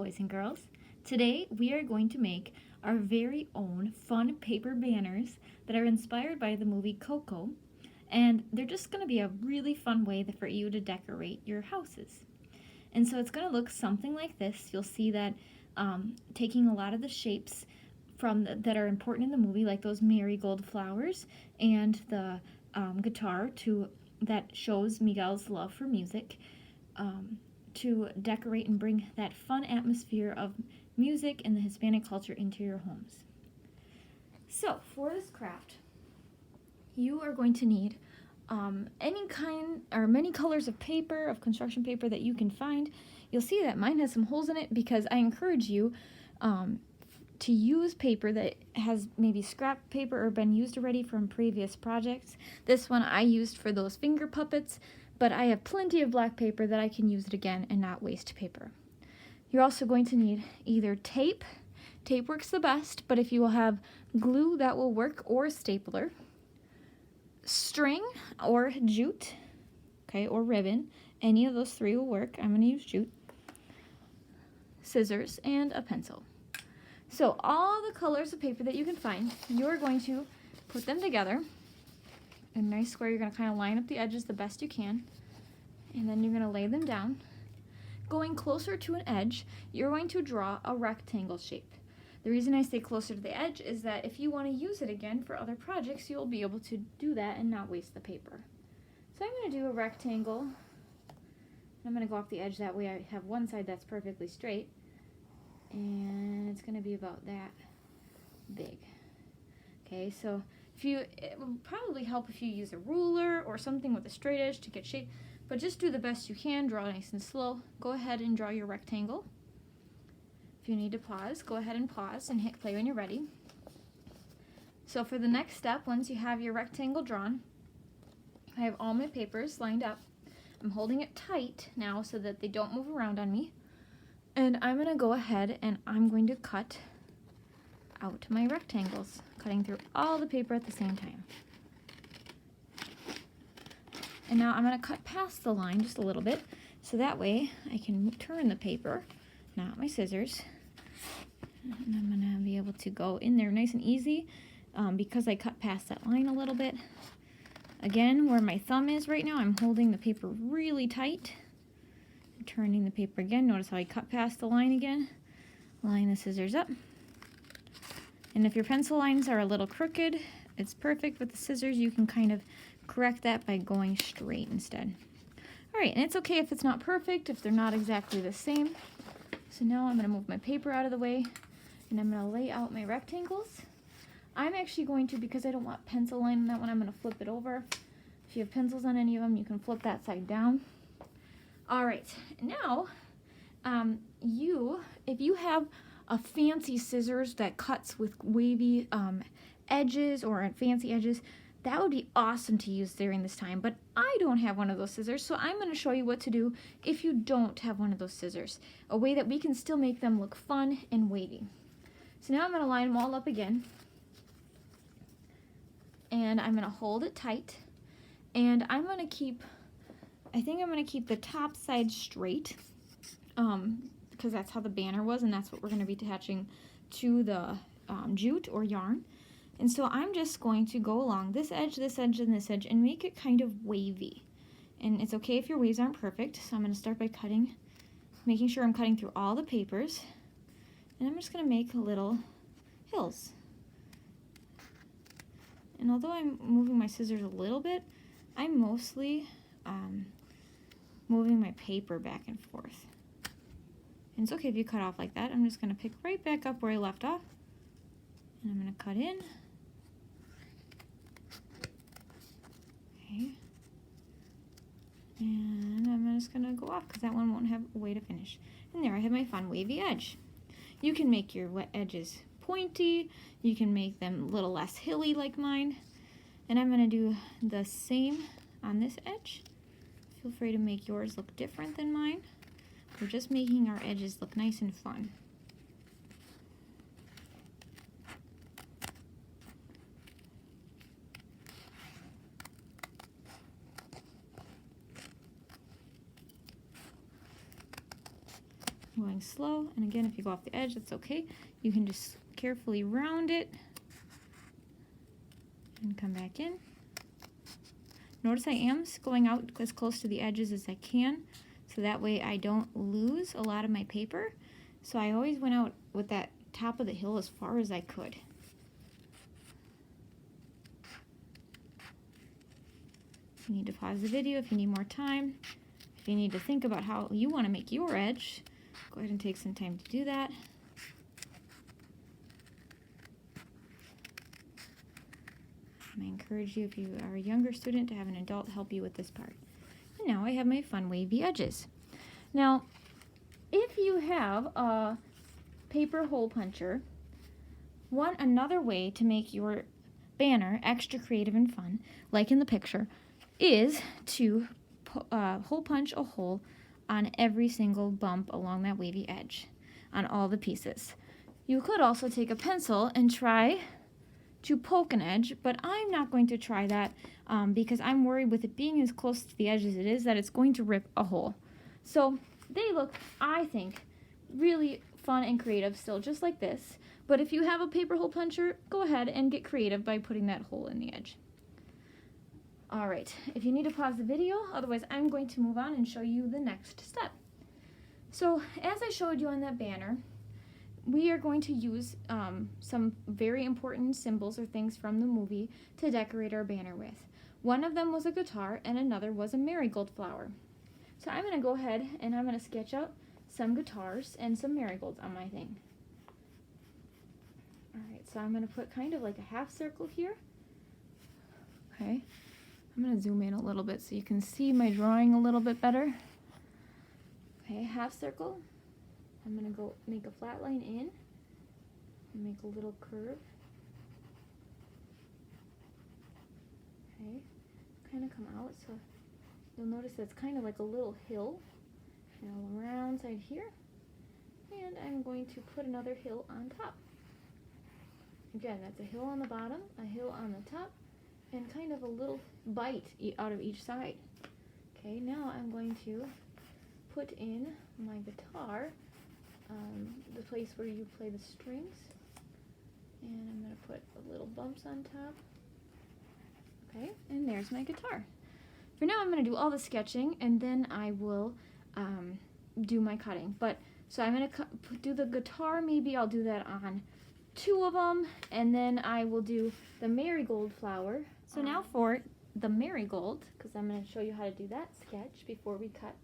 boys and girls. Today we are going to make our very own fun paper banners that are inspired by the movie Coco, and they're just going to be a really fun way for you to decorate your houses. And so it's going to look something like this. You'll see that taking a lot of the shapes that are important in the movie, like those marigold flowers and the guitar that shows Miguel's love for music, to decorate and bring that fun atmosphere of music and the Hispanic culture into your homes. So for this craft, you are going to need any kind or many colors of paper, of construction paper that you can find. You'll see that mine has some holes in it because I encourage you to use paper that has maybe scrap paper or been used already from previous projects. This one I used for those finger puppets, but I have plenty of black paper that I can use it again and not waste paper. You're also going to need either tape. Tape works the best, but if you will have glue, that will work, or a stapler. String or jute, okay, or ribbon. Any of those three will work. I'm going to use jute. Scissors and a pencil. So all the colors of paper that you can find, you're going to put them together in a nice square. You're going to kind of line up the edges the best you can, and then you're going to lay them down. Going closer to an edge, you're going to draw a rectangle shape. The reason I say closer to the edge is that if you want to use it again for other projects, you'll be able to do that and not waste the paper. So I'm going to do a rectangle. I'm going to go off the edge, that way I have one side that's perfectly straight, and it's going to be about that big. Okay, so it will probably help if you use a ruler or something with a straight edge to get shape, but just do the best you can, draw nice and slow. Go ahead and draw your rectangle. If you need to pause, go ahead and pause and hit play when you're ready. So for the next step, once you have your rectangle drawn, I have all my papers lined up. I'm holding it tight now so that they don't move around on me. And I'm going to go ahead and I'm going to cut out my rectangles, cutting through all the paper at the same time. And now I'm going to cut past the line just a little bit, so that way I can turn the paper, not my scissors. And I'm going to be able to go in there nice and easy because I cut past that line a little bit. Again, where my thumb is right now, I'm holding the paper really tight. I'm turning the paper again. Notice how I cut past the line again. Line the scissors up. And if your pencil lines are a little crooked, it's perfect. With the scissors, you can kind of correct that by going straight instead. All right, and it's okay if it's not perfect, if they're not exactly the same. So now I'm going to move my paper out of the way, and I'm going to lay out my rectangles. I'm actually going to, because I don't want pencil line on that one, I'm going to flip it over. If you have pencils on any of them, you can flip that side down. All right, now, if you have a fancy scissors that cuts with wavy edges or fancy edges, that would be awesome to use during this time, but I don't have one of those scissors, so I'm going to show you what to do if you don't have one of those scissors, a way that we can still make them look fun and wavy. So now I'm going to line them all up again, and I'm going to hold it tight, and I think I'm going to keep the top side straight, because that's how the banner was, and that's what we're going to be attaching to the jute or yarn. And so I'm just going to go along this edge, and this edge, and make it kind of wavy. And it's okay if your waves aren't perfect, so I'm going to start by making sure I'm cutting through all the papers. And I'm just going to make little hills. And although I'm moving my scissors a little bit, I'm mostly moving my paper back and forth. And it's okay if you cut off like that. I'm just going to pick right back up where I left off. And I'm going to cut in. Okay. And I'm just going to go off because that one won't have a way to finish. And there I have my fun wavy edge. You can make your edges pointy. You can make them a little less hilly like mine. And I'm going to do the same on this edge. Feel free to make yours look different than mine. We're just making our edges look nice and fun. going slow. And again, if you go off the edge, that's okay. You can just carefully round it and come back in. Notice I am going out as close to the edges as I can, so that way I don't lose a lot of my paper. So I always went out with that top of the hill as far as I could. You need to pause the video if you need more time. If you need to think about how you want to make your edge, go ahead and take some time to do that. And I encourage you, if you are a younger student, to have an adult help you with this part. And now I have my fun wavy edges. Now, if you have a paper hole puncher, another way to make your banner extra creative and fun, like in the picture, is to hole punch a hole on every single bump along that wavy edge, on all the pieces. You could also take a pencil and try to poke an edge, but I'm not going to try that because I'm worried with it being as close to the edge as it is that it's going to rip a hole. So they look, I think, really fun and creative still, just like this. But if you have a paper hole puncher, go ahead and get creative by putting that hole in the edge. All right, if you need to pause the video, otherwise I'm going to move on and show you the next step. So as I showed you on that banner, we are going to use some very important symbols or things from the movie to decorate our banner with. One of them was a guitar and another was a marigold flower. So I'm going to go ahead and I'm going to sketch out some guitars and some marigolds on my thing. All right, so I'm going to put kind of like a half circle here. Okay. I'm going to zoom in a little bit so you can see my drawing a little bit better. Okay, half circle. I'm going to go make a flat line in and make a little curve. Okay, kind of come out, so you'll notice that's kind of like a little hill. And a round side here. And I'm going to put another hill on top. Again, that's a hill on the bottom, a hill on the top, and kind of a little bite out of each side. Okay, now I'm going to put in my guitar, the place where you play the strings, and I'm going to put little bumps on top. Okay, and there's my guitar. For now, I'm going to do all the sketching, and then I will do my cutting. But so I'm going to do the guitar. Maybe I'll do that on 2 of them, and then I will do the marigold flower. So now for the marigold, because I'm going to show you how to do that sketch before we cut.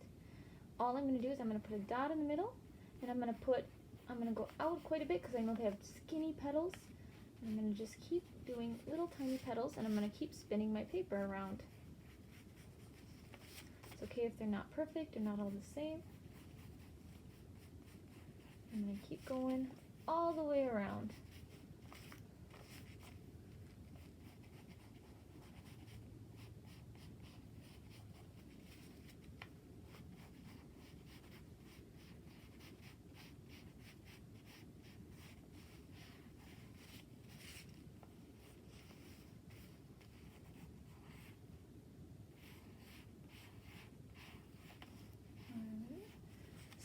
All I'm going to do is I'm going to put a dot in the middle, and I'm going to go out quite a bit because I know they have skinny petals. And I'm going to just keep doing little tiny petals, and I'm going to keep spinning my paper around. It's okay if they're not perfect or not all the same. I'm going to keep going all the way around.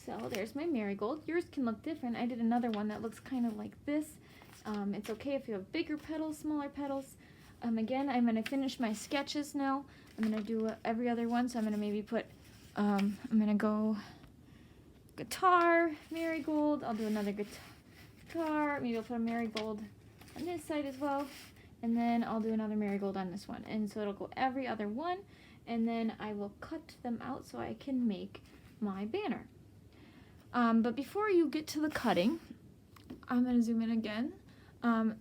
So there's my marigold. Yours can look different. I did another one that looks kind of like this. It's okay if you have bigger petals, smaller petals. Again, I'm going to finish my sketches now. I'm going to do every other one, so I'm going to maybe put, I'm going to go guitar, marigold. I'll do another guitar. Maybe I'll put a marigold on this side as well. And then I'll do another marigold on this one. And so it'll go every other one. And then I will cut them out so I can make my banner. But before you get to the cutting, I'm going to zoom in again.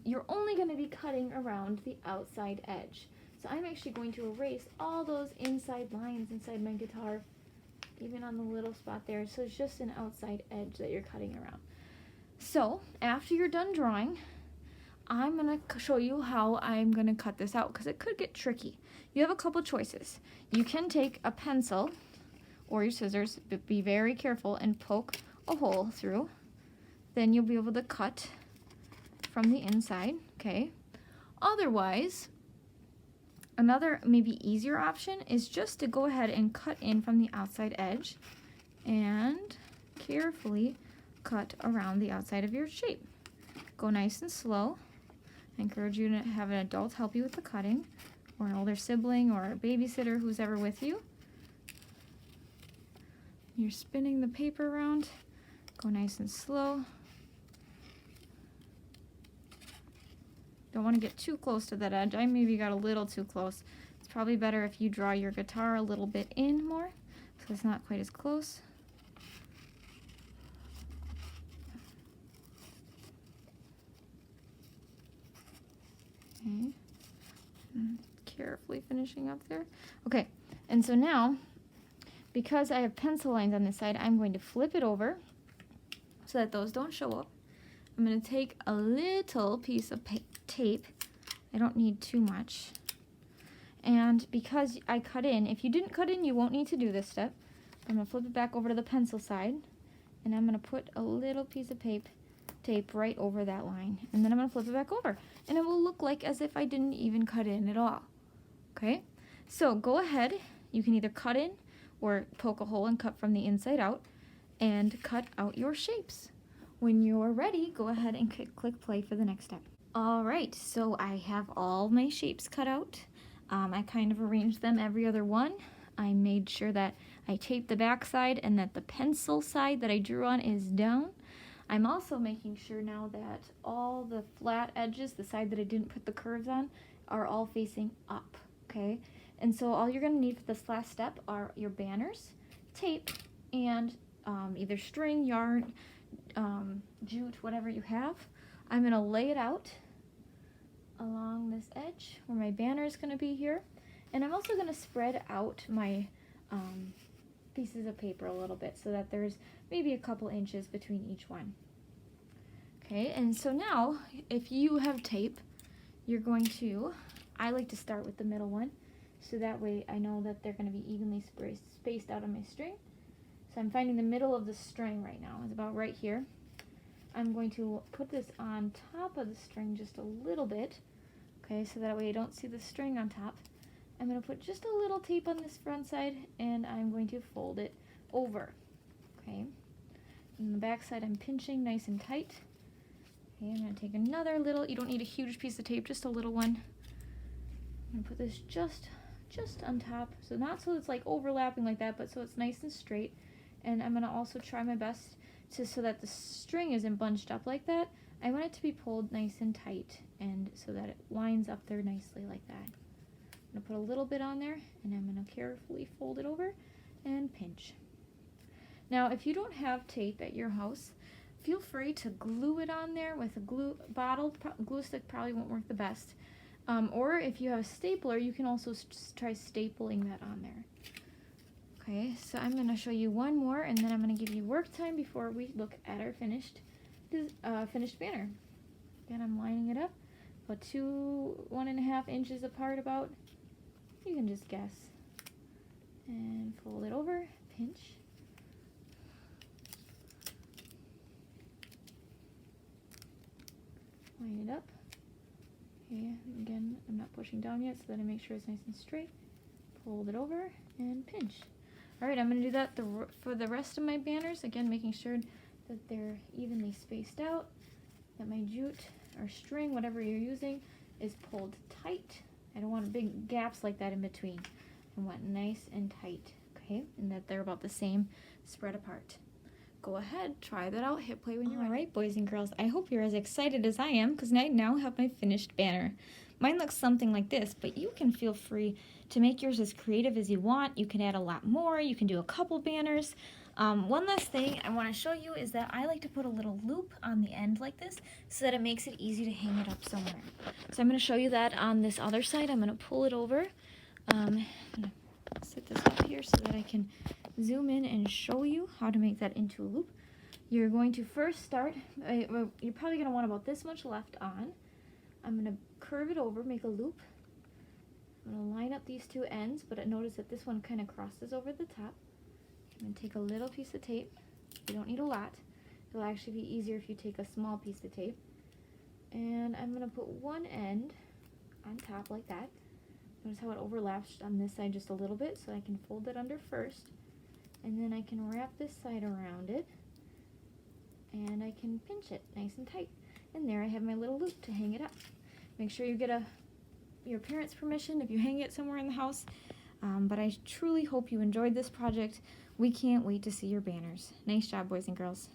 You're only going to be cutting around the outside edge. So I'm actually going to erase all those inside lines inside my guitar, even on the little spot there. So it's just an outside edge that you're cutting around. So after you're done drawing, I'm going to show you how I'm going to cut this out because it could get tricky. You have a couple choices. You can take a pencil or your scissors, but be very careful and poke a hole through. Then you'll be able to cut from the inside, okay? Otherwise, another maybe easier option is just to go ahead and cut in from the outside edge and carefully cut around the outside of your shape. Go nice and slow. I encourage you to have an adult help you with the cutting, or an older sibling or a babysitter who's ever with you. You're spinning the paper around. Go nice and slow. Don't want to get too close to that edge. I maybe got a little too close. It's probably better if you draw your guitar a little bit in more, so it's not quite as close. Okay. And carefully finishing up there. Okay, and so now, because I have pencil lines on this side, I'm going to flip it over so that those don't show up. I'm going to take a little piece of tape. I don't need too much. And because I cut in, if you didn't cut in, you won't need to do this step. I'm going to flip it back over to the pencil side, and I'm going to put a little piece of tape right over that line. And then I'm going to flip it back over. And it will look like as if I didn't even cut in at all. Okay? So go ahead. You can either cut in or poke a hole and cut from the inside out and cut out your shapes. When you're ready, go ahead and click play for the next step. Alright, so I have all my shapes cut out. I kind of arranged them every other one. I made sure that I taped the back side and that the pencil side that I drew on is down. I'm also making sure now that all the flat edges, the side that I didn't put the curves on, are all facing up, okay? And so all you're going to need for this last step are your banners, tape, and either string, yarn, jute, whatever you have. I'm going to lay it out along this edge where my banner is going to be here. And I'm also going to spread out my pieces of paper a little bit so that there's maybe a couple inches between each one. Okay, and so now if you have tape, you're going to, I like to start with the middle one, so that way I know that they're going to be evenly spaced out on my string. So I'm finding the middle of the string right now. It's about right here. I'm going to put this on top of the string just a little bit, okay, so that way I don't see the string on top. I'm going to put just a little tape on this front side, and I'm going to fold it over, okay. And the back side I'm pinching nice and tight. Okay, I'm going to take another little, you don't need a huge piece of tape, just a little one. I'm going to put this just on top, so not so it's like overlapping like that, but so it's nice and straight. And I'm going to also try my best so that the string isn't bunched up like that. I want it to be pulled nice and tight, and so that it lines up there nicely like that. I'm going to put a little bit on there, and I'm going to carefully fold it over and pinch. Now, if you don't have tape at your house, feel free to glue it on there with a glue bottle. Glue stick probably won't work the best. Or if you have a stapler, you can also try stapling that on there. Okay, so I'm going to show you one more, and then I'm going to give you work time before we look at our finished banner. Again, I'm lining it up about 1.5 inches apart about. You can just guess. And fold it over, pinch. Line it up. Okay, again, I'm not pushing down yet so that I make sure it's nice and straight. Fold it over and pinch. Alright, I'm going to do that for the rest of my banners. Again, making sure that they're evenly spaced out, that my jute or string, whatever you're using, is pulled tight. I don't want big gaps like that in between. I want nice and tight, okay? And that they're about the same spread apart. Go ahead, try that out, hit play when you're ready. Alright, boys and girls, I hope you're as excited as I am, because I now have my finished banner. Mine looks something like this, but you can feel free to make yours as creative as you want. You can add a lot more. You can do a couple banners. One last thing I want to show you is that I like to put a little loop on the end like this so that it makes it easy to hang it up somewhere. So I'm going to show you that on this other side. I'm going to pull it over. I'm going to set this up here so that I can zoom in and show you how to make that into a loop. You're going to first start, you're probably going to want about this much left on. I'm going to curve it over, make a loop. I'm going to line up these two ends, but notice that this one kind of crosses over the top. I'm going to take a little piece of tape. You don't need a lot. It'll actually be easier if you take a small piece of tape. And I'm going to put one end on top like that. Notice how it overlaps on this side just a little bit, so I can fold it under first. And then I can wrap this side around it. and I can pinch it nice and tight. And there I have my little loop to hang it up. Make sure you get your parents' permission if you hang it somewhere in the house. But I truly hope you enjoyed this project. We can't wait to see your banners. Nice job, boys and girls.